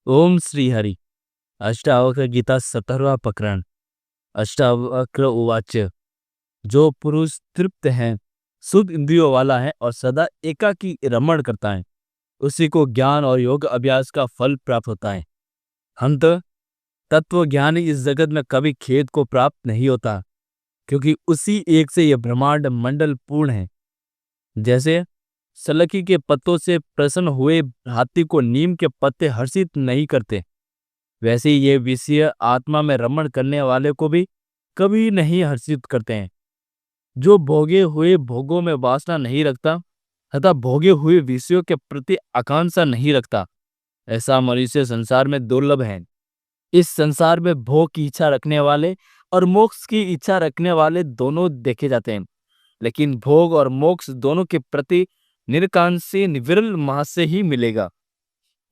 ओम श्री हरि। अष्टावक्र गीता 17वां प्रकरण। अष्टावक्र उवाच। जो पुरुष तृप्त है, शुद्ध इंद्रियों वाला है और सदा एकाकी रमण करता है, उसी को ज्ञान और योग अभ्यास का फल प्राप्त होता है। हंत तत्व ज्ञानी इस जगत में कभी खेद को प्राप्त नहीं होता, क्योंकि उसी एक से यह ब्रह्मांड मंडल पूर्ण है। जैसे सलकी के पत्तों से प्रसन्न हुए हाथी को नीम के पत्ते हर्षित नहीं करते, वैसे ही ये विषय आत्मा में रमण करने वाले को भी कभी नहीं हर्षित करते हैं। जो भोगे हुए भोगों में वासना नहीं रखता तथा भोगे हुए विषयों के प्रति आकांक्षा नहीं रखता, ऐसा मनुष्य संसार में दुर्लभ है। इस संसार में भोग की इच्छा रखने वाले और मोक्ष की इच्छा रखने वाले दोनों देखे जाते हैं, लेकिन भोग और मोक्ष दोनों के प्रति निरकांक्षी विरल मास से ही मिलेगा।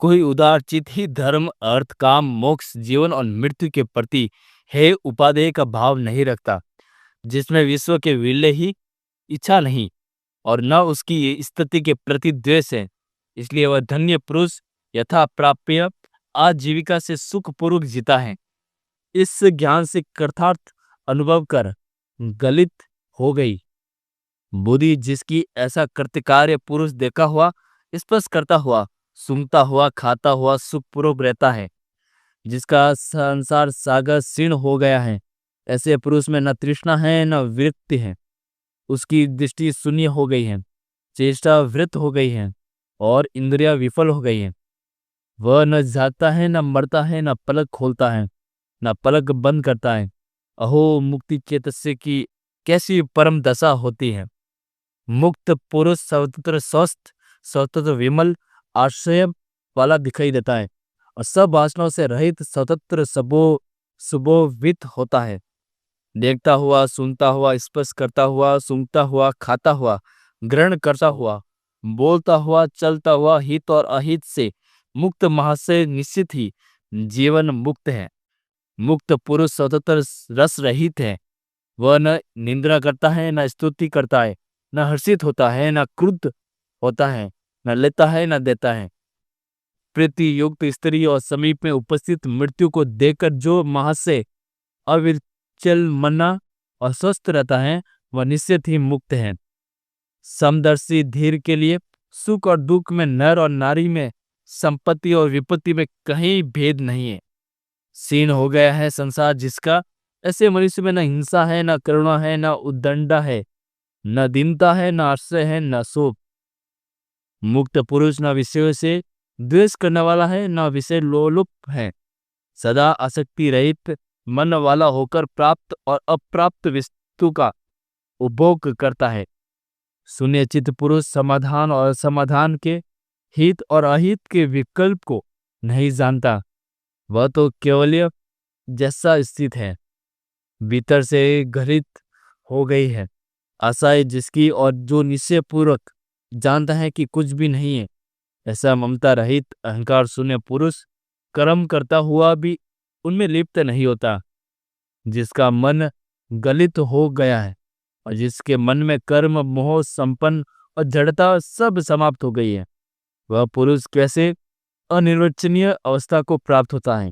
कोई उदार चित ही धर्म, अर्थ, काम, मोक्ष, जीवन और मृत्यु के प्रति है उपादेय का भाव नहीं रखता, जिसमें विश्व के विलय ही इच्छा नहीं और न उसकी स्थिति के प्रति द्वेष है। इसलिए वह धन्य पुरुष यथा प्राप्य आजीविका से सुखपूर्वक जीता है। इस ज्ञान से कृतार्थ अनुभव कर गलित हो गई बुद्धि, जिसकी ऐसा कृतकार्य पुरुष देखा हुआ, स्पर्श करता हुआ, सूंघता हुआ, खाता हुआ सुखपूर्वक रहता है, जिसका संसार सागर क्षीण हो गया है, ऐसे पुरुष में न तृष्णा है न विरक्ति है। उसकी दृष्टि शून्य हो गई है, चेष्टा वृत हो गई है और इंद्रिया विफल हो गई है। वह न जागता है, न मरता है, न पलक खोलता है, न पलक बंद करता है। अहो मुक्ति चेतस्य की कैसी परम दशा होती है। मुक्त पुरुष स्वतंत्र, स्वस्थ, स्वतंत्र, विमल, आश्रय वाला दिखाई देता है और सब वासनाओं से रहित, स्वतंत्र, सुबोवित होता है। देखता हुआ, सुनता हुआ, स्पर्श करता हुआ, सूंघता हुआ, खाता हुआ, ग्रहण करता हुआ, बोलता हुआ, चलता हुआ, हित और अहित से मुक्त महाशय निश्चित ही जीवन मुक्त है। मुक्त पुरुष स्वतंत्र, रस रहित है। वह न निंदा करता है, न स्तुति करता है, न हर्षित होता है, न क्रुद्ध होता है, न लेता है, न देता है। प्रीति युक्त स्त्री और समीप में उपस्थित मृत्यु को देखकर जो महाशय अविचल मना और स्वस्थ रहता है, वह निश्चित ही मुक्त है। समदर्शी धीर के लिए सुख और दुख में, नर और नारी में, संपत्ति और विपत्ति में कहीं भेद नहीं है। क्षीण हो गया है संसार जिसका, ऐसे मनुष्य में न हिंसा है, न करुणा है, न उद्दंडा है, न दीनता है, न आश्रय है, न शोक। मुक्त पुरुष न विषयों से द्वेष करने वाला है, न विषय लोलुप है। सदा आसक्ति रहित मन वाला होकर प्राप्त और अप्राप्त वस्तु का उपभोग करता है। शून्य चित्त पुरुष समाधान और असमाधान के, हित और अहित के विकल्प को नहीं जानता। वह तो केवल जैसा स्थित है, भीतर से घृत हो गई है आशाएं जिसकी, और जो निश्चय पूर्वक जानता है कि कुछ भी नहीं है। ऐसा ममता रहित अहंकार शून्य पुरुष कर्म करता हुआ भी उनमें लिप्त नहीं होता। जिसका मन गलित हो गया है और जिसके मन में कर्म, मोह, संपन्न और जड़ता सब समाप्त हो गई है, वह पुरुष कैसे अनिर्वचनीय अवस्था को प्राप्त होता है।